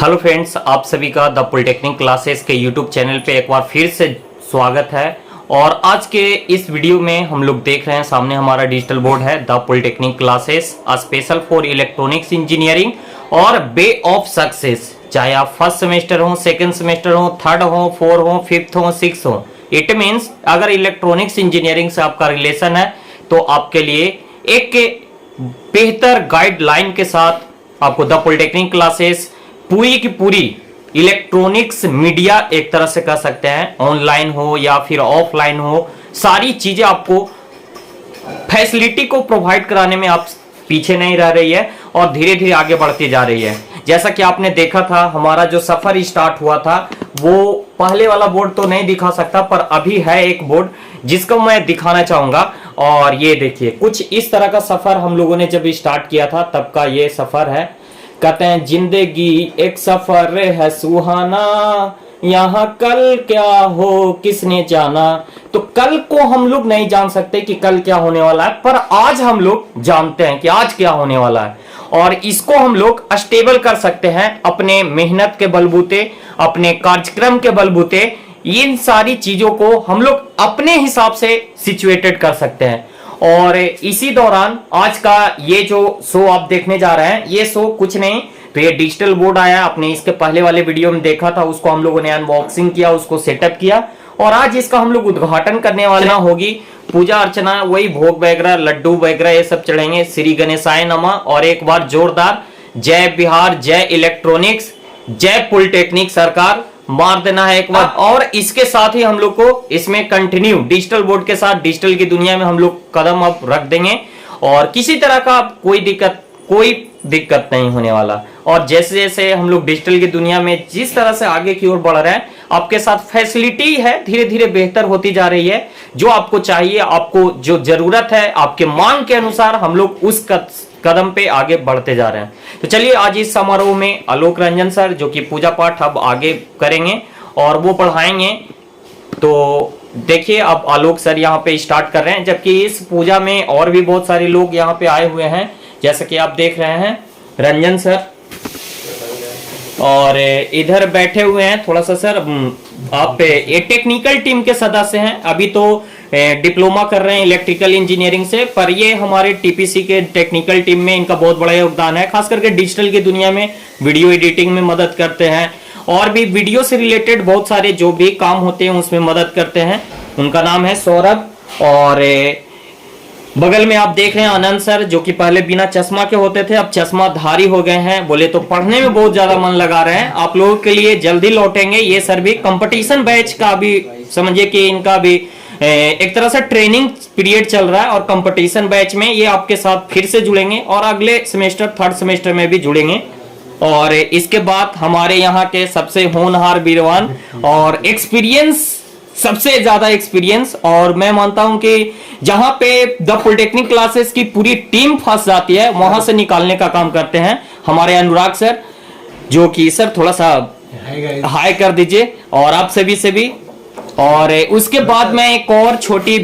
Hello friends, आप सभी का द पॉलिटेक्निक क्लासेस के यूट्यूब चैनल पे एक बार फिर से स्वागत है। और आज के इस वीडियो में हम लोग देख रहे हैं, सामने हमारा डिजिटल बोर्ड है the polytechnic classes special for electronics engineering और वे ऑफ सक्सेस। चाहे आप फर्स्ट सेमेस्टर हो, सेकंड सेमेस्टर हो, थर्ड हो, फोर हो, फिफ्थ हो, सिक्स हो, इट मीन्स अगर इलेक्ट्रॉनिक्स इंजीनियरिंग से आपका रिलेशन है तो आपके लिए एक बेहतर गाइडलाइन के साथ आपको द पॉलिटेक्निक क्लासेस पूरी की पूरी इलेक्ट्रॉनिक्स मीडिया, एक तरह से कह सकते हैं ऑनलाइन हो या फिर ऑफलाइन हो, सारी चीजें आपको फैसिलिटी को प्रोवाइड कराने में आप पीछे नहीं रह रही है और धीरे धीरे आगे बढ़ती जा रही है। जैसा कि आपने देखा था, हमारा जो सफर स्टार्ट हुआ था वो पहले वाला बोर्ड तो नहीं दिखा सकता, पर अभी है एक बोर्ड जिसको मैं दिखाना चाहूंगा। और ये देखिए, कुछ इस तरह का सफर हम लोगों ने जब स्टार्ट किया था तब का ये सफर है। कहते हैं जिंदगी एक सफर है सुहाना, यहाँ कल क्या हो किसने जाना। तो कल को हम लोग नहीं जान सकते कि कल क्या होने वाला है, पर आज हम लोग जानते हैं कि आज क्या होने वाला है। और इसको हम लोग स्टेबल कर सकते हैं अपने मेहनत के बलबूते, अपने कार्यक्रम के बलबूते। इन सारी चीजों को हम लोग अपने हिसाब से सिचुएटेड कर सकते हैं। और इसी दौरान आज का ये जो शो आप देखने जा रहे हैं, ये शो कुछ नहीं, तो ये डिजिटल बोर्ड आया, आपने इसके पहले वाले वीडियो में देखा था, उसको हम लोगों ने अनबॉक्सिंग किया, उसको सेटअप किया और आज इसका हम लोग उद्घाटन करने वाले होगी। पूजा अर्चना, वही भोग वगैरह, लड्डू वगैरह ये सब चढ़ेंगे। श्री गणेशाय नमः और एक बार जोरदार जय बिहार, जय इलेक्ट्रॉनिक्स, जय पॉलिटेक्निक सरकार मार देना है एक बार। और इसके साथ ही हम लोग को इसमें कंटिन्यू डिजिटल बोर्ड के साथ डिजिटल की दुनिया में हम लोग कदम अब रख देंगे और किसी तरह का कोई दिक्कत नहीं होने वाला। और जैसे जैसे हम लोग डिजिटल की दुनिया में जिस तरह से आगे की ओर बढ़ रहे हैं, आपके साथ फैसिलिटी है धीरे धीरे बेहतर होती जा रही है। जो आपको चाहिए, आपको जो जरूरत है, आपके मांग के अनुसार हम लोग उस कदम पे आगे बढ़ते जा रहे हैं। तो चलिए, आज इस समारोह में आलोक रंजन सर, जो कि पूजा पाठ अब आगे करेंगे और वो पढ़ाएंगे, तो देखिए अब आलोक सर यहाँ पे स्टार्ट कर रहे हैं। जबकि इस पूजा में और भी बहुत सारे लोग यहाँ पे आए हुए हैं, जैसे कि आप देख रहे हैं रंजन सर, और इधर बैठे हुए हैं थोड़ा सा सर, आप ये टेक्निकल टीम के सदस्य हैं। अभी तो डिप्लोमा कर रहे हैं इलेक्ट्रिकल इंजीनियरिंग से, पर ये हमारे टीपीसी के टेक्निकल टीम में इनका बहुत बड़ा योगदान है। खास करके डिजिटल की दुनिया में वीडियो एडिटिंग में मदद करते हैं और भी वीडियो से रिलेटेड बहुत सारे जो भी काम होते हैं उसमें मदद करते हैं। उनका नाम है सौरभ। और बगल में आप देख रहे हैं आनंद सर, जो कि पहले बिना चश्मा के होते थे, अब चश्मा धारी हो गए हैं। बोले तो पढ़ने में बहुत ज्यादा मन लगा रहे हैं। आप लोगों के लिए जल्दी लौटेंगे। ये सर भी कंपटीशन बैच का भी समझिए कि इनका भी एक तरह से ट्रेनिंग पीरियड चल रहा है और कंपटीशन बैच में ये आपके साथ फिर से जुड़ेंगे और अगले सेमेस्टर, थर्ड सेमेस्टर में भी जुड़ेंगे। और इसके बाद हमारे यहाँ के सबसे होनहार वीरवान और एक्सपीरियंस, सबसे ज्यादा एक्सपीरियंस, और मैं मानता हूं कि जहां पे द पॉलिटेक्निक क्लासेस की पूरी टीम फंस जाती है, वहां से निकालने का काम करते हैं हमारे अनुराग सर, जो कि सर थोड़ा सा हाई कर दीजिए और आप सभी से भी। और उसके बाद मैं एक और छोटी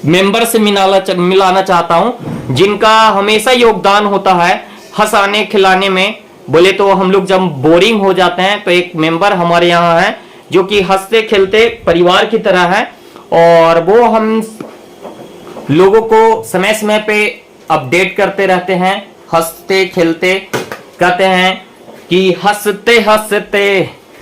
मेंबर से मिलाना चाहता हूं, जिनका हमेशा योगदान होता है हंसाने खिलाने में। बोले तो हम लोग जब बोरिंग हो जाते हैं तो एक मेंबर हमारे यहाँ है जो कि हंसते खेलते परिवार की तरह है, और वो हम लोगों को समय समय पे अपडेट करते रहते हैं, हंसते खेलते। कहते हैं कि हंसते हंसते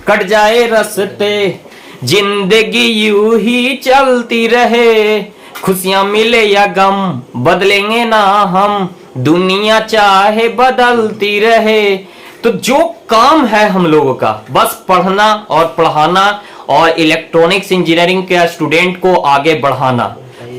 कट जाए रस्ते, जिंदगी यूं ही चलती रहे, खुशियां मिले या गम बदलेंगे ना हम, दुनिया चाहे बदलती रहे। तो जो काम है हम लोगों का, बस पढ़ना और पढ़ाना और इलेक्ट्रॉनिक्स इंजीनियरिंग के स्टूडेंट को आगे बढ़ाना,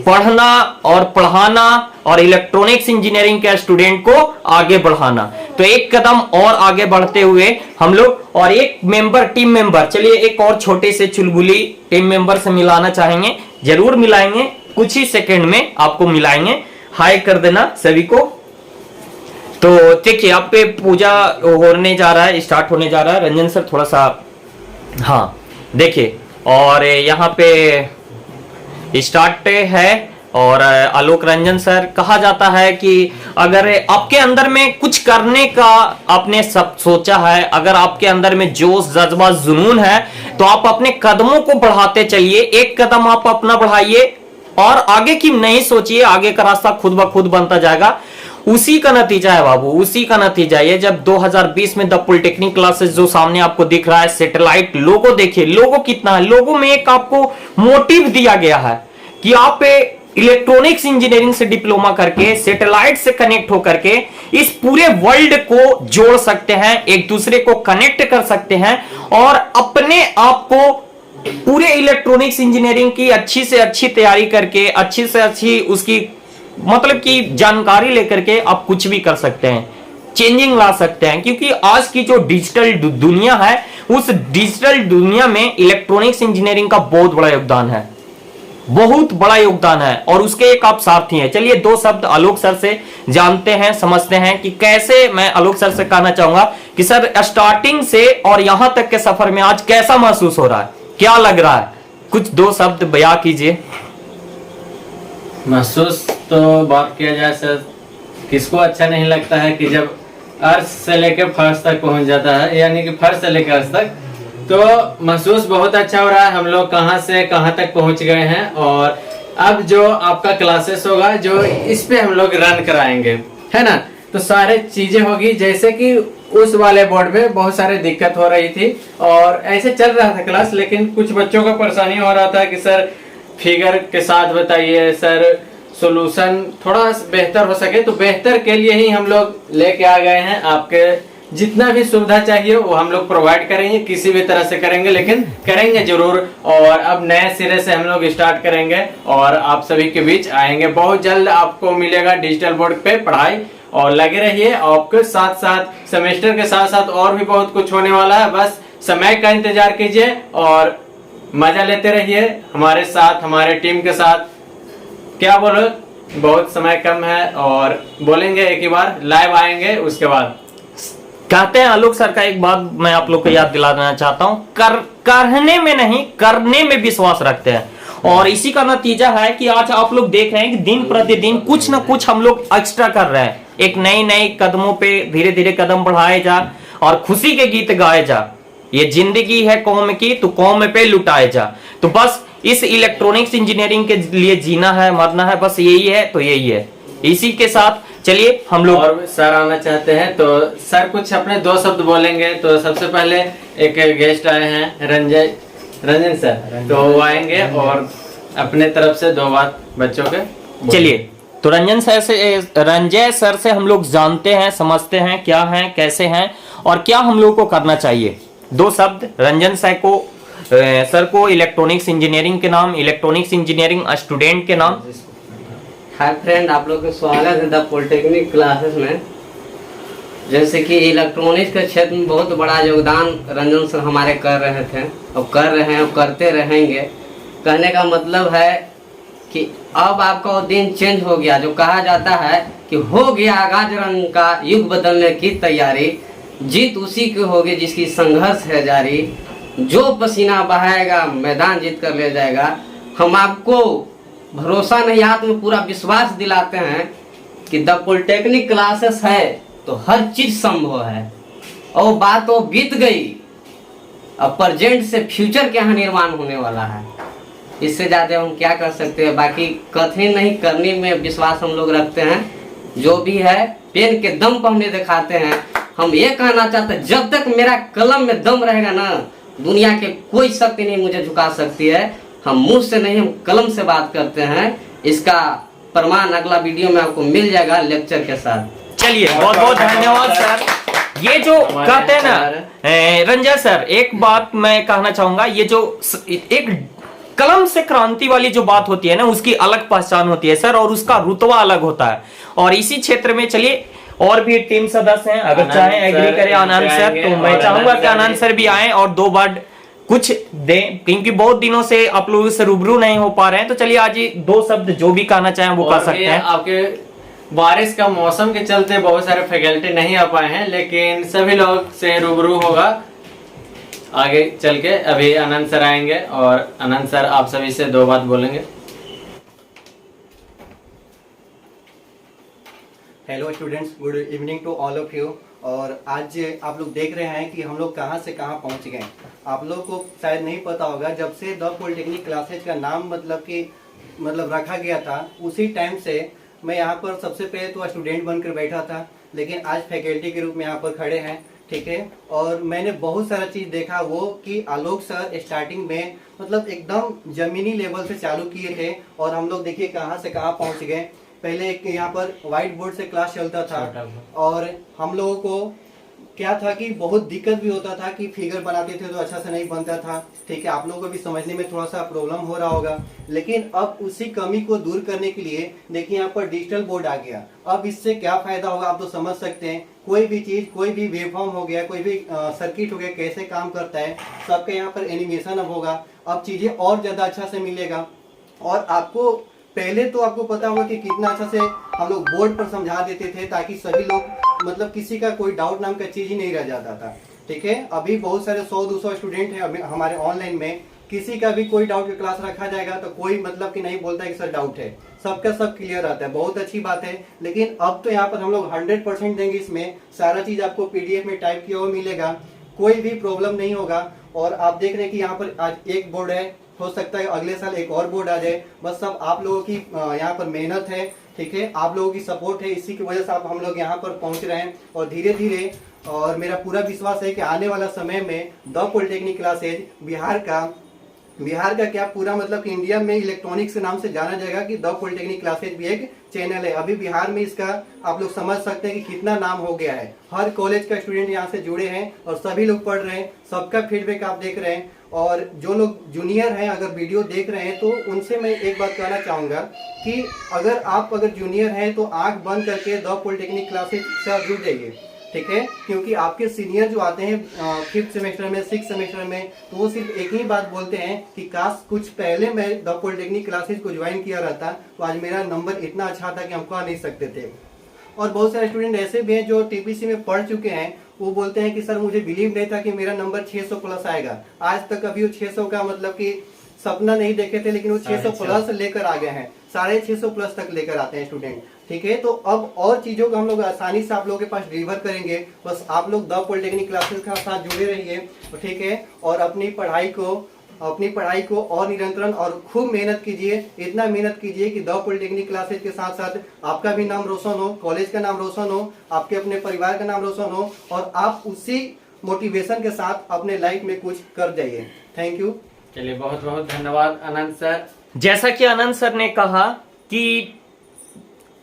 पढ़ना और पढ़ाना और इलेक्ट्रॉनिक्स इंजीनियरिंग के स्टूडेंट को आगे बढ़ाना। तो एक कदम और आगे बढ़ते हुए हम लोग, और एक मेंबर, टीम मेंबर, चलिए एक और छोटे से चुलबुली टीम मेंबर से मिलाना चाहेंगे, जरूर मिलाएंगे, कुछ ही सेकंड में आपको मिलाएंगे। हाय कर देना सभी को। तो देखिए, आप पे पूजा होने जा रहा है, स्टार्ट होने जा रहा है। रंजन सर थोड़ा सा, हाँ देखिए, और यहाँ पे स्टार्ट है और आलोक रंजन सर, कहा जाता है कि अगर आपके अंदर में कुछ करने का आपने सब सोचा है, अगर आपके अंदर में जोश, जज्बा, जुनून है, तो आप अपने कदमों को बढ़ाते चलिए। एक कदम आप अपना बढ़ाइए और आगे की नहीं सोचिए, आगे का रास्ता खुद ब खुद बनता जाएगा। उसी का नतीजा है बाबू, उसी का नतीजा है। जब 2020 में द पॉलिटेक्निक क्लासेस जो सामने आपको दिख रहा है, सैटेलाइट लोगो देखिए, लोगो कितना है, लोगो में एक आपको मोटिव दिया गया है कि आप इलेक्ट्रॉनिक्स इंजीनियरिंग से डिप्लोमा करके सैटेलाइट से कनेक्ट होकर के इस पूरे वर्ल्ड को जोड़ सकते हैं, एक दूसरे को कनेक्ट कर सकते हैं और अपने आप को पूरे इलेक्ट्रॉनिक्स इंजीनियरिंग की अच्छी से अच्छी तैयारी करके, अच्छी से अच्छी उसकी मतलब कि जानकारी लेकर के आप कुछ भी कर सकते हैं, चेंजिंग ला सकते हैं। क्योंकि आज की जो डिजिटल दुनिया है, उस डिजिटल दुनिया में इलेक्ट्रॉनिक्स इंजीनियरिंग का बहुत बड़ा योगदान है, बहुत बड़ा योगदान है और उसके एक आप सारथी हैं। चलिए दो शब्द आलोक सर से जानते हैं, समझते हैं कि कैसे। मैं आलोक सर से कहना चाहूंगा कि सर, स्टार्टिंग से और यहां तक के सफर में आज कैसा महसूस हो रहा है, क्या लग रहा है, कुछ दो शब्द बयां कीजिए। महसूस तो बात किया जाए सर, किसको अच्छा नहीं लगता है कि जब अर्थ से लेकर फर्श तक पहुंच जाता है, यानी कि फर्श से लेकर अर्थ तक, तो महसूस बहुत अच्छा हो रहा है। हम लोग कहां से कहां तक पहुंच गए हैं और अब जो आपका क्लासेस होगा, जो इस पे हम लोग रन कराएंगे, है ना, तो सारे चीजें होगी। जैसे कि उस वाले बोर्ड में बहुत सारे दिक्कत हो रही थी और ऐसे चल रहा था क्लास, लेकिन कुछ बच्चों को परेशानी हो रहा था कि सर फिगर के साथ बताइए, सर सॉल्यूशन थोड़ा बेहतर हो सके। तो बेहतर के लिए ही हम लोग लेके आ गए हैं। आपके जितना भी सुविधा चाहिए वो हम लोग प्रोवाइड करेंगे, किसी भी तरह से करेंगे, लेकिन करेंगे जरूर। और अब नए सिरे से हम लोग स्टार्ट करेंगे और आप सभी के बीच आएंगे। बहुत जल्द आपको मिलेगा डिजिटल बोर्ड पे पढ़ाई, और लगे रहिए। आपके साथ साथ सेमेस्टर के साथ साथ और भी बहुत कुछ होने वाला है। बस समय का इंतजार कीजिए और मजा लेते रहिए हमारे साथ, हमारे टीम के साथ। क्या बोलो, बहुत समय कम है और बोलेंगे एक ही बार, लाइव आएंगे उसके बाद। कहते हैं आलोक सर का एक बात मैं आप लोग को याद दिला देना चाहता हूं, करने में नहीं, करने में विश्वास रखते हैं। और इसी का नतीजा है कि आज आप लोग देख रहे हैं कि दिन प्रतिदिन कुछ ना कुछ हम लोग एक्स्ट्रा कर रहे हैं। एक नई नई कदमों पे धीरे धीरे कदम बढ़ाए जा और खुशी के गीत गाए जा। ये जिंदगी है कौम की, तो कौम पे लुटाए जा। तो बस इस इलेक्ट्रॉनिक्स इंजीनियरिंग के लिए जीना है, मरना है, बस यही है तो यही है। इसी के साथ चलिए हम लोग और सर आना चाहते हैं तो सर कुछ अपने दो शब्द बोलेंगे। तो सबसे पहले एक गेस्ट आए हैं रंजन सर, तो वो आएंगे और अपने तरफ से दो बात बच्चों के। चलिए तो रंजय सर से हम लोग जानते हैं, समझते हैं क्या हैं, कैसे हैं और क्या हम लोग को करना चाहिए। दो शब्द रंजन सर को इलेक्ट्रॉनिक्स इंजीनियरिंग के नाम, इलेक्ट्रॉनिक्स इंजीनियरिंग स्टूडेंट के नाम। हाय फ्रेंड, आप लोग का स्वागत है द पॉलिटेक्निक क्लासेस में। जैसे कि इलेक्ट्रॉनिक्स के क्षेत्र में बहुत बड़ा योगदान रंजन सर हमारे कर रहे थे और कर रहे हैं और करते रहेंगे। कहने का मतलब है कि अब आपका वो दिन चेंज हो गया। जो कहा जाता है कि हो गया आगाज रंग का युग बदलने की तैयारी, जीत उसी की होगी जिसकी संघर्ष है जारी। जो पसीना बहाएगा मैदान जीत कर ले जाएगा। हम आपको भरोसा नहीं, आत्म पूरा विश्वास दिलाते हैं कि द पॉलिटेक्निक क्लासेस है तो हर चीज संभव है। और बात वो बीत गई, अब प्रेजेंट से फ्यूचर के यहाँ निर्माण होने वाला है। इससे ज्यादा हम क्या कर सकते हैं। बाकी कथन नहीं, करने में विश्वास हम लोग रखते हैं। जो भी है पेन के दम पर हमें दिखाते हैं। हम ये कहना चाहते हैं, जब तक मेरा कलम में दम रहेगा ना, दुनिया के कोई शक्ति नहीं मुझे झुका सकती है। हम मुंह से नहीं, हम कलम से बात करते हैं। इसका प्रमाण अगला वीडियो में आपको मिल जाएगा लेक्चर के साथ। चलिए बहुत बहुत धन्यवाद सर। ये जो कहते हैं ना रंजय सर, एक बात मैं कहना चाहूंगा, ये जो एक कलम से क्रांति वाली जो बात होती है ना, उसकी अलग पहचान होती है सर, और उसका रुतबा अलग होता है। और इसी क्षेत्र में चलिए और भी टीम सदस्य हैं, अगर चाहे एग्री करें आनंद सर, तो मैं चाहूंगा कि आनंद सर भी आए और दो वर्ड कुछ दें, क्योंकि बहुत दिनों से आप लोगों से रूबरू नहीं हो पा रहे हैं। तो चलिए आज दो शब्द जो भी कहना चाहें वो कह सकते हैं। आपके बारिश का मौसम के चलते बहुत सारे फैकल्टी नहीं आ पाए हैं, लेकिन सभी लोग से रूबरू होगा आगे चल के। अभी आनंद सर आएंगे और आनंद सर आप सभी से दो बात बोलेंगे। Hello students, good evening to all of you. और आज आप लोग देख रहे हैं कि हम लोग कहां से कहां पहुंच गए। आप लोग को शायद नहीं पता होगा, जब से द पॉलिटेक्निक क्लासेज का नाम मतलब रखा गया था, उसी टाइम से मैं यहां पर सबसे पहले तो स्टूडेंट बनकर बैठा था, लेकिन आज फैकल्टी के रूप में यहां पर खड़े हैं, ठीक है। और मैंने बहुत सारा चीज देखा, वो कि आलोक सर स्टार्टिंग में मतलब एकदम जमीनी लेवल से चालू किए थे, और हम लोग देखिए कहां से कहां पहुंच गए। पहले एक यहाँ पर व्हाइट बोर्ड से क्लास चलता था, और हम लोगों को क्या था कि बहुत दिक्कत भी होता था कि फिगर बनाते थे तो अच्छा से नहीं बनता था, ठीक है। आप लोगों को भी समझने में थोड़ा सा प्रॉब्लम हो रहा होगा, लेकिन अब उसी कमी को दूर करने के लिए देखिए यहाँ पर डिजिटल बोर्ड आ गया। अब इससे क्या फायदा होगा आप तो समझ सकते हैं। कोई भी चीज, कोई भी वेवफॉर्म हो गया, कोई भी सर्किट हो गया, कैसे काम करता है, सबका यहाँ पर एनिमेशन अब होगा। अब चीजें और ज्यादा अच्छा से मिलेगा। और आपको पहले तो आपको पता होगा कि कितना अच्छा से हम लोग बोर्ड पर समझा देते थे, ताकि सभी लोग मतलब किसी का कोई डाउट नाम का चीज ही नहीं रह जाता था, ठीक है। अभी बहुत सारे 100-200 स्टूडेंट हैं हमारे ऑनलाइन में, किसी का भी कोई डाउट का क्लास रखा जाएगा तो कोई मतलब कि नहीं बोलता है कि सर डाउट है, सबका सब क्लियर आता है, बहुत अच्छी बात है। लेकिन अब तो यहाँ पर हम लोग 100% देंगे, इसमें सारा चीज आपको पीडीएफ में टाइप किया हुआ मिलेगा, कोई भी प्रॉब्लम नहीं होगा। और आप देख रहे हैं कि यहाँ पर आज एक बोर्ड है, हो सकता है अगले साल एक और बोर्ड आ जाए। बस सब आप लोगों की यहाँ पर मेहनत है, ठीक है, आप लोगों की सपोर्ट है, इसी की वजह से आप हम लोग यहाँ पर पहुंच रहे हैं। और धीरे धीरे, और मेरा पूरा विश्वास है कि आने वाला समय में द पॉलिटेक्निक क्लासेज बिहार का क्या पूरा मतलब कि इंडिया में इलेक्ट्रॉनिक्स के नाम से जाना जाएगा कि द पॉलिटेक्निक क्लासेज भी एक चैनल है। अभी बिहार में इसका आप लोग समझ सकते हैं कि कितना नाम हो गया है। हर कॉलेज का स्टूडेंट यहाँ से जुड़े हैं और सभी लोग पढ़ रहे हैं, सबका फीडबैक आप देख रहे हैं। और जो लोग जूनियर हैं, अगर वीडियो देख रहे हैं, तो उनसे मैं एक बात कहना चाहूंगा कि अगर जूनियर हैं तो आंख बंद करके द पॉलिटेक्निक क्लासेज से आप जुड़ जाइए, ठीक है। क्योंकि आपके सीनियर जो आते हैं 5th सेमेस्टर में, 6th सेमेस्टर में, तो वो सिर्फ एक ही बात बोलते हैं कि काश कुछ पहले मैं द पॉलिटेक्निक क्लासेज को ज्वाइन किया रहता तो आज मेरा नंबर इतना अच्छा था कि हम कह नहीं सकते थे। और बहुत सारे स्टूडेंट ऐसे भी हैं जो टीपीसी में पढ़ चुके हैं, वो बोलते हैं कि सर मुझे बिलीव नहीं था कि मेरा नंबर 600 प्लस आएगा। आज तक कभी वो 600 का मतलब कि सपना नहीं देखे थे, लेकिन वो 600 प्लस लेकर आ गए हैं, 650 प्लस तक लेकर आते हैं स्टूडेंट, ठीक है। तो अब और चीजों को हम लोग आसानी से आप लोगों के पास डिलीवर करेंगे। बस आप लोग द पॉलिटेक्निक क्लासेस के साथ जुड़े रहिए, ठीक है। और अपनी पढ़ाई को और निरंतरण और खूब मेहनत कीजिए, इतना मेहनत कीजिए कि द पॉलिटेक्निक क्लासेज के साथ साथ आपका भी नाम रोशन हो, कॉलेज का नाम रोशन हो, आपके अपने परिवार का नाम रोशन हो, और आप उसी मोटिवेशन के साथ अपने लाइफ में कुछ कर जाइए। Thank you. चलिए, बहुत बहुत धन्यवाद आनंद सर। जैसा कि आनंद सर ने कहा कि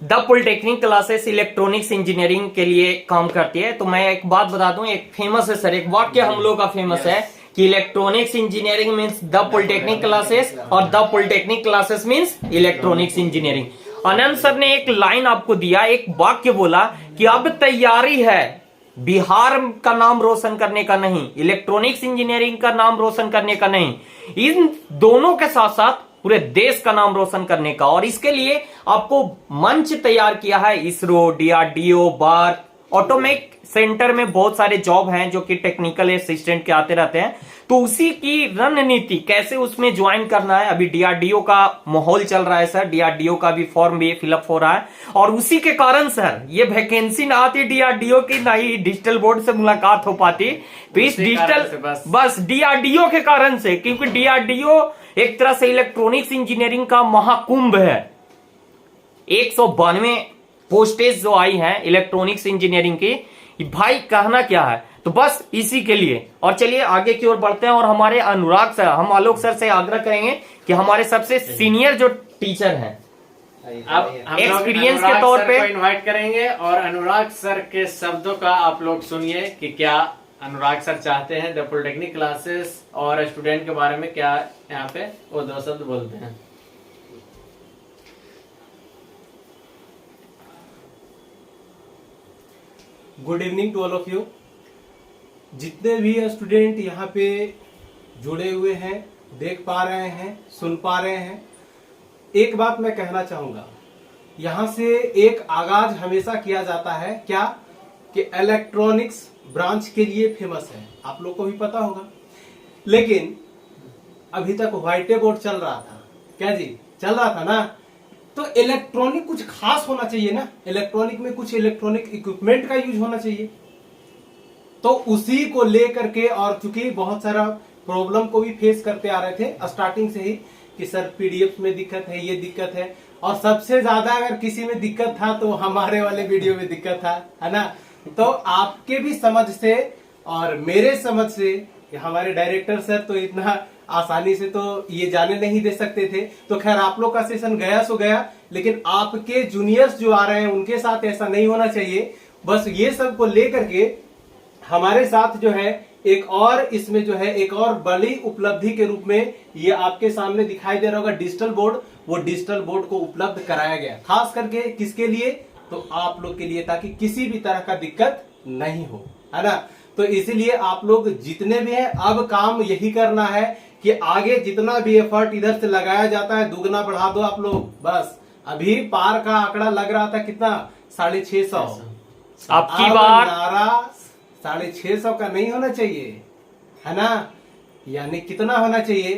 the polytechnic classes electronics engineering के लिए काम करती है, तो मैं एक बात बता दूं, एक फेमस है सर, एक वाक्य हम लोग का फेमस है कि electronics engineering means the polytechnic classes और the polytechnic classes means electronics engineering. Anand sir ने एक लाइन आपको दिया, एक वाक्य बोला कि अब तैयारी है बिहार का नाम रोशन करने का नहीं, इलेक्ट्रॉनिक्स इंजीनियरिंग का नाम रोशन करने का नहीं, इन दोनों के साथ साथ पूरे देश का नाम रोशन करने का। और इसके लिए आपको मंच तैयार किया है इसरो, डीआरडीओ, बार, ऑटोमेक सेंटर में बहुत सारे जॉब हैं जो कि टेक्निकल असिस्टेंट के आते रहते हैं। तो उसी की रणनीति कैसे उसमें ज्वाइन करना है, अभी डीआरडीओ का माहौल चल रहा है सर, डीआरडीओ का भी फॉर्म भी फिलअप हो रहा है, और उसी के कारण सर ये वैकेंसी ना आती डीआरडीओ की, ना ही डिजिटल बोर्ड से मुलाकात हो पाती। तो इस डिजिटल बस डीआरडीओ के कारण से, क्योंकि डीआरडीओ एक तरह से इलेक्ट्रॉनिक्स इंजीनियरिंग का महाकुंभ है। 192 पोस्टेज जो आई हैं इलेक्ट्रॉनिक्स इंजीनियरिंग की, भाई कहना क्या है। तो बस इसी के लिए, और चलिए आगे की ओर बढ़ते हैं। और हमारे अनुराग सर, हम आलोक सर से आग्रह करेंगे कि हमारे सबसे सीनियर जो टीचर हैं, अब हम एक्सपीरियंस के तौर पे इनवाइट करेंगे, और अनुराग सर के शब्दों का आप लोग सुनिए कि क्या अनुराग सर चाहते हैं द पॉलिटेक्निक क्लासेस और स्टूडेंट के बारे में क्या यहाँ पे वो 2 शब्द बोलते हैं। Good evening to all of you. जितने भी स्टूडेंट यहाँ पे जुड़े हुए हैं, देख पा रहे हैं, सुन पा रहे हैं, एक बात मैं कहना चाहूंगा, यहाँ से एक आगाज हमेशा किया जाता है क्या कि इलेक्ट्रॉनिक्स ब्रांच के लिए फेमस है, आप लोग को भी पता होगा। लेकिन अभी तक व्हाइट बोर्ड चल रहा था, क्या जी चल रहा था ना, तो इलेक्ट्रॉनिक कुछ खास होना चाहिए ना, इलेक्ट्रॉनिक में कुछ इलेक्ट्रॉनिक इक्विपमेंट का यूज होना चाहिए। तो उसी को लेकर के, और चूंकि बहुत सारा प्रॉब्लम को भी फेस करते आ रहे थे स्टार्टिंग से ही कि सर पीडीएफ में दिक्कत है, ये दिक्कत है, और सबसे ज्यादा अगर किसी में दिक्कत था तो हमारे वाले वीडियो में दिक्कत था, है ना। तो आपके भी समझ से और मेरे समझ से, हमारे डायरेक्टर सर तो इतना आसानी से तो ये जाने नहीं दे सकते थे। तो खैर आप लोग का सेशन गया सो गया, लेकिन आपके जूनियर्स जो आ रहे हैं उनके साथ ऐसा नहीं होना चाहिए। बस ये सब को लेकर के हमारे साथ जो है एक और, इसमें जो है एक और बड़ी उपलब्धि के रूप में ये आपके सामने दिखाई दे रहा होगा डिजिटल बोर्ड। वो डिजिटल बोर्ड को उपलब्ध कराया गया खास करके किसके लिए, तो आप लोग के लिए, ताकि किसी भी तरह का दिक्कत नहीं हो, है ना। तो इसीलिए आप लोग जितने भी हैं, अब काम यही करना है कि आगे जितना भी एफर्ट इधर से लगाया जाता है दुगना बढ़ा दो आप लोग। बस अभी पार का आंकड़ा लग रहा था कितना, 650। आपकी बार नारा 650 का नहीं होना चाहिए, है ना। यानी कितना होना चाहिए,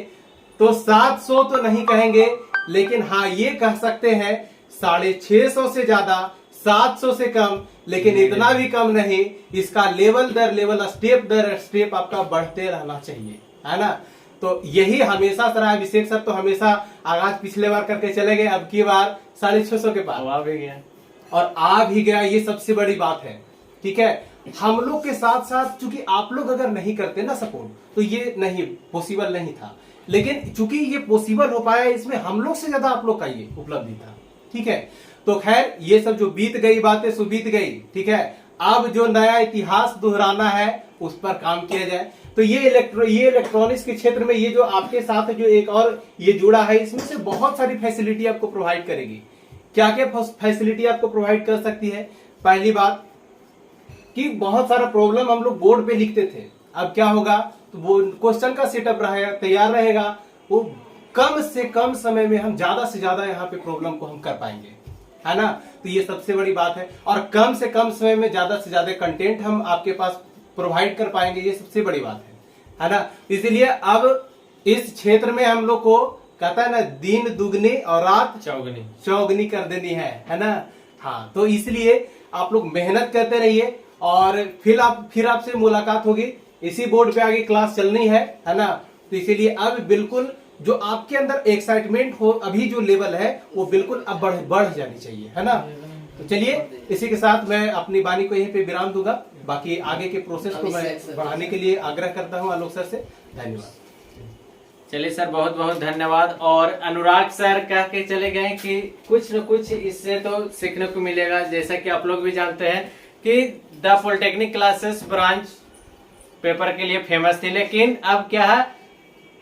तो 700 तो नहीं कहेंगे, लेकिन हाँ ये कह सकते हैं 650 से ज्यादा, 700 से कम, लेकिन इतना भी कम नहीं। इसका लेवल दर लेवल, स्टेप दर स्टेप आपका बढ़ते रहना चाहिए, है ना। तो यही हमेशा सर अभिषेक सर तो हमेशा आगाज पिछले बार करके चले गए, अब की बार 650 के पास आ भी गया, और आ भी गया, ये सबसे बड़ी बात है। ठीक है, हम लोग के साथ साथ चूंकि आप लोग अगर नहीं करते ना सपोर्ट तो ये नहीं पॉसिबल नहीं था, लेकिन चूंकि ये पॉसिबल हो पाया, इसमें हम लोग से ज्यादा आप लोग का ये उपलब्धि था। ठीक है, तो खैर ये सब जो बीत गई बातें सो बीत गई। ठीक है, अब जो नया इतिहास दोहराना है उस पर काम किया जाए। तो ये इलेक्ट्रॉनिक्स के क्षेत्र में ये जो आपके साथ जो एक और ये जुड़ा है, इसमें से बहुत सारी फैसिलिटी आपको प्रोवाइड करेगी। क्या क्या फैसिलिटी आपको प्रोवाइड कर सकती है, पहली बात कि बहुत सारा प्रॉब्लम हम लोग बोर्ड पे लिखते थे, अब क्या होगा, तो वो क्वेश्चन का सेटअप रहेगा, तैयार रहेगा, वो कम से कम समय में हम ज्यादा से ज्यादा यहाँ पे प्रॉब्लम को हम कर पाएंगे, है ना। तो ये सबसे बड़ी बात है, और कम से कम समय में ज्यादा से ज्यादा कंटेंट हम आपके पास प्रोवाइड कर पाएंगे, ये सबसे बड़ी बात है ना। इसीलिए अब इस क्षेत्र में हम लोग को कहता है ना, दिन दुगनी और रात चौगनी कर देनी है ना। हाँ, तो इसलिए आप लोग मेहनत करते रहिए, और फिर आपसे मुलाकात होगी। इसी बोर्ड पे आगे क्लास चलनी है ना। तो इसीलिए अब बिल्कुल जो आपके अंदर एक्साइटमेंट हो, अभी जो लेवल है वो बिल्कुल अब बढ़ जानी चाहिए, है ना। तो चलिए, इसी के साथ मैं अपनी वाणी को यहीं पे विराम दूंगा। बाकी आगे के प्रोसेस को मैं बढ़ाने के लिए आग्रह करता हूँ आलोक सर से। धन्यवाद। चलिए सर, बहुत बहुत धन्यवाद। और अनुराग सर कह के चले गए कि कुछ न कुछ इससे तो सीखने को मिलेगा। जैसा कि आप लोग भी जानते हैं कि the polytechnic classes branch paper के लिए फेमस थी, लेकिन अब क्या है,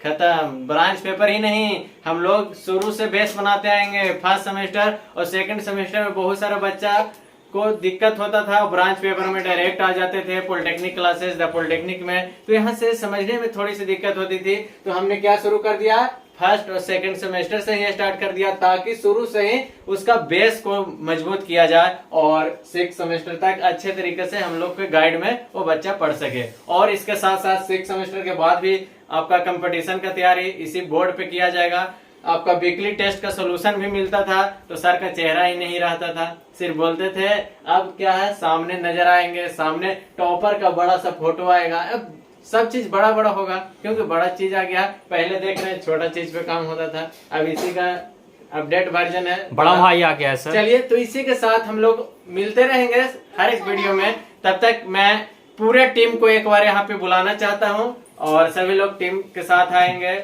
खत्म। ब्रांच पेपर ही नहीं, हम लोग शुरू से बेस बनाते आएंगे। फर्स्ट सेमेस्टर और सेकंड सेमेस्टर में बहुत सारा बच्चा को दिक्कत होता था, ब्रांच पेपर में डायरेक्ट आ जाते थे पॉलिटेक्निक क्लासेस द पॉलिटेक्निक में, तो यहाँ से समझने में थोड़ी सी दिक्कत होती थी। तो हमने क्या शुरू कर दिया, फर्स्ट और सेकंड सेमेस्टर से ही स्टार्ट कर दिया, ताकि शुरू से ही उसका बेस को मजबूत किया जाए, और 6 सेमेस्टर तक अच्छे तरीके से हम लोग के गाइड में वो बच्चा पढ़ सके। और इसके साथ साथ 6 सेमेस्टर के बाद भी आपका कंपटीशन का तैयारी इसी बोर्ड पे किया जाएगा। आपका वीकली टेस्ट का सोल्यूशन भी मिलता था, तो सर का चेहरा ही नहीं रहता था, सिर्फ बोलते थे अब क्या है, सामने नजर आएंगे, सामने टॉपर का बड़ा सा फोटो आएगा। अब सब चीज बड़ा बड़ा होगा, क्योंकि बड़ा चीज आ गया। पहले देख रहे हैं छोटा चीज पे काम होता था, अब इसी का अपडेट वर्जन है, बड़ा भाई आ गया है सर। चलिए, तो इसी के साथ हम लोग मिलते रहेंगे हर एक वीडियो में। तब तक मैं पूरे टीम को एक बार यहाँ पे बुलाना चाहता हूँ, और सभी लोग टीम के साथ आएंगे।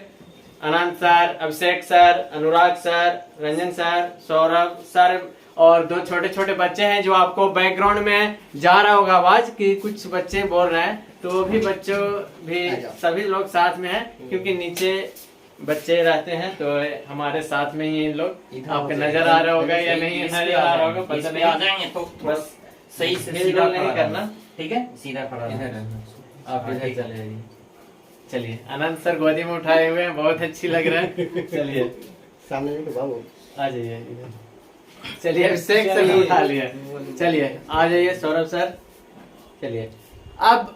Anant sir, Abhishek sir, Anurag sir, Ranjan sir, Saurabh sir, और 2 छोटे छोटे बच्चे हैं जो आपको बैकग्राउंड में जा रहा होगा आवाज कि कुछ बच्चे बोल रहे हैं, तो वो भी बच्चों भी सभी लोग साथ में हैं, क्योंकि नीचे बच्चे रहते हैं, तो हमारे साथ में ही इन लोग। आपको नजर आ रहा होगा या नहीं नजर आ रहा होगा पता नहीं, आ जाएंगे तो बस सही से सीधा नहीं करना, ठीक है, सीधा खड़ा आप इधर चले जाइए। चलिए, अनंत सर गोदी में उठाए हुए हैं, बहुत अच्छी लग रहा है। चलिए सामने बाबू आ जाइए इधर। चलिए, अभिषेक सर उठा लिया। चलिए आ जाइए, सौरभ सर। चलिए, अब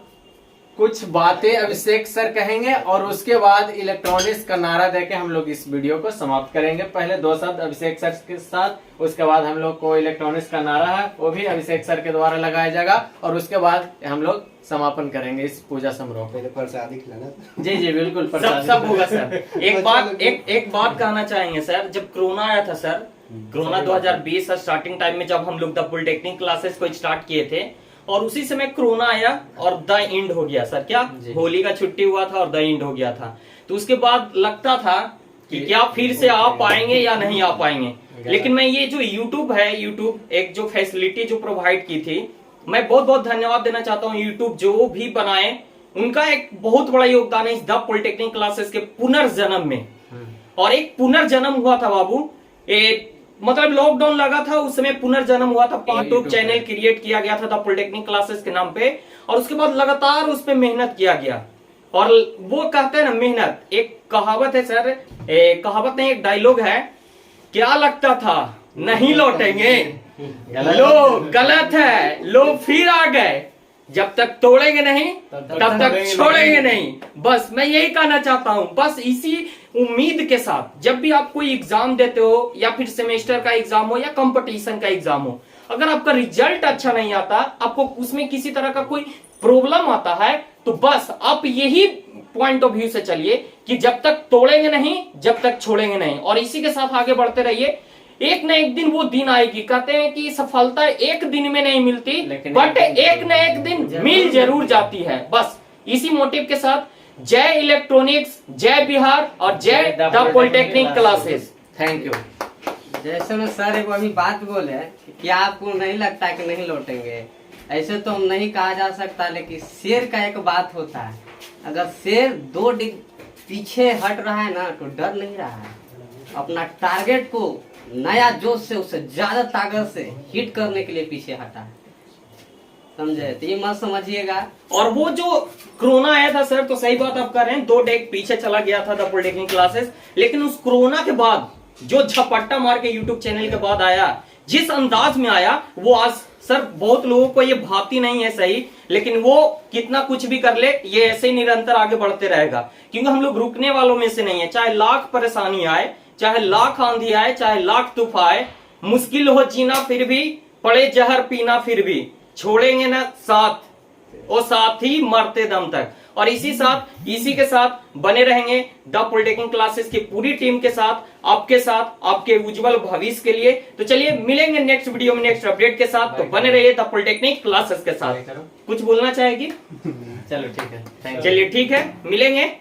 कुछ बातें अभिषेक सर कहेंगे और उसके बाद इलेक्ट्रॉनिक्स का नारा देके हम लोग इस वीडियो को समाप्त करेंगे। पहले 2 शब्द अभिषेक सर के साथ, उसके बाद हम लोग को इलेक्ट्रॉनिक्स का नारा है वो भी अभिषेक सर के द्वारा लगाया जाएगा और उसके बाद हम लोग समापन करेंगे इस पूजा समारोह। पहले प्रसाद ही खिलाना। जी जी बिल्कुल, सब प्रसाद सब होगा सर। एक बात कहना चाहेंगे सर, जब कोरोना आया था सर, कोरोना 2020 स्टार्टिंग टाइम में जब हम लोग द पॉलिटेक्निक क्लासेस को स्टार्ट किए थे और उसी समय कोरोना आया और द एंड हो गया सर। क्या होली का छुट्टी हुआ था और द एंड हो गया था, तो उसके बाद लगता था कि क्या फिर से आ पाएंगे या नहीं आ पाएंगे। लेकिन मैं ये जो यूट्यूब है, यूट्यूब एक जो फैसिलिटी जो प्रोवाइड की थी, मैं बहुत बहुत धन्यवाद देना चाहता हूँ। यूट्यूब जो भी बनाए उनका एक बहुत बड़ा योगदान है इस द पॉलिटेक्निक क्लासेस के पुनर्जन्म में। और एक पुनर्जन्म हुआ था बाबू, मतलब लॉकडाउन लगा था उस समय पुनर्जन्म हुआ था। यूट्यूब चैनल क्रिएट किया गया था द पॉलिटेक्निक क्लासेस के नाम पे और उसके बाद लगातार उस पे मेहनत किया गया। और वो कहते हैं ना मेहनत, एक कहावत है सर, कहावत नहीं एक डायलॉग है, क्या लगता था नहीं लौटेंगे, लो गलत है, लो फिर आ गए, जब तक तोड़ेंगे नहीं तब तक छोड़ेंगे नहीं। बस मैं यही कहना चाहता हूं, बस इसी उम्मीद के साथ जब भी आप कोई एग्जाम देते हो या फिर सेमेस्टर का एग्जाम हो या कंपटीशन का एग्जाम हो, अगर आपका रिजल्ट अच्छा नहीं आता, आपको उसमें किसी तरह का कोई प्रॉब्लम आता है, तो बस आप यही पॉइंट ऑफ व्यू से चलिए कि जब तक तोड़ेंगे नहीं जब तक छोड़ेंगे नहीं, और इसी के साथ आगे बढ़ते रहिए। एक न एक दिन वो दिन आएगी, कहते हैं कि सफलता एक दिन में नहीं मिलती, बट एक न एक दिन मिल जरूर जाती है। बस इसी मोटिव के साथ जय इलेक्ट्रॉनिक्स, जय बिहार और जय the polytechnic classes. Thank you. जैसे में सर एक अभी बात बोले कि क्या आपको नहीं लगता कि नहीं लौटेंगे, ऐसे तो हम नहीं कहा जा सकता, लेकिन शेर का एक बात होता है, अगर शेर 2 डिग पीछे हट रहा है ना तो डर नहीं रहा है, अपना टारगेट को नया जोश से उससे ज्यादा ताकत से हिट करने के लिए पीछे हटा है, समझे? तो ये मत समझिएगा। और वो जो कोरोना आया था सर, तो सही बात आप कर रहे हैं, 2 डेग पीछे चला गया था द पॉलिटेक्निक क्लासेस, लेकिन उस कोरोना के बाद जो झपट्टा मार के यूट्यूब चैनल के बाद आया, जिस अंदाज में आया, वो आज सर बहुत लोगों को ये भाती नहीं है सही, लेकिन वो कितना कुछ भी कर ले, ये ऐसे ही निरंतर आगे बढ़ते रहेगा, क्योंकि हम लोग रुकने वालों में से नहीं है। चाहे लाख परेशानी आए, चाहे लाख आंधी आए, चाहे लाख तूफान आए, मुश्किल हो जीना फिर भी, पड़े जहर पीना फिर भी, छोड़ेंगे ना साथ, और साथ ही मरते दम तक। और इसी के साथ बने रहेंगे द पॉलिटेक्निक क्लासेस की पूरी टीम के साथ, आपके उज्जवल भविष्य के लिए। तो चलिए मिलेंगे नेक्स्ट वीडियो में नेक्स्ट अपडेट के साथ, तो बने रहिए द पॉलिटेक्निक क्लासेस के साथ। कुछ बोलना चाहेगी? चलो ठीक है, चलिए ठीक है, मिलेंगे।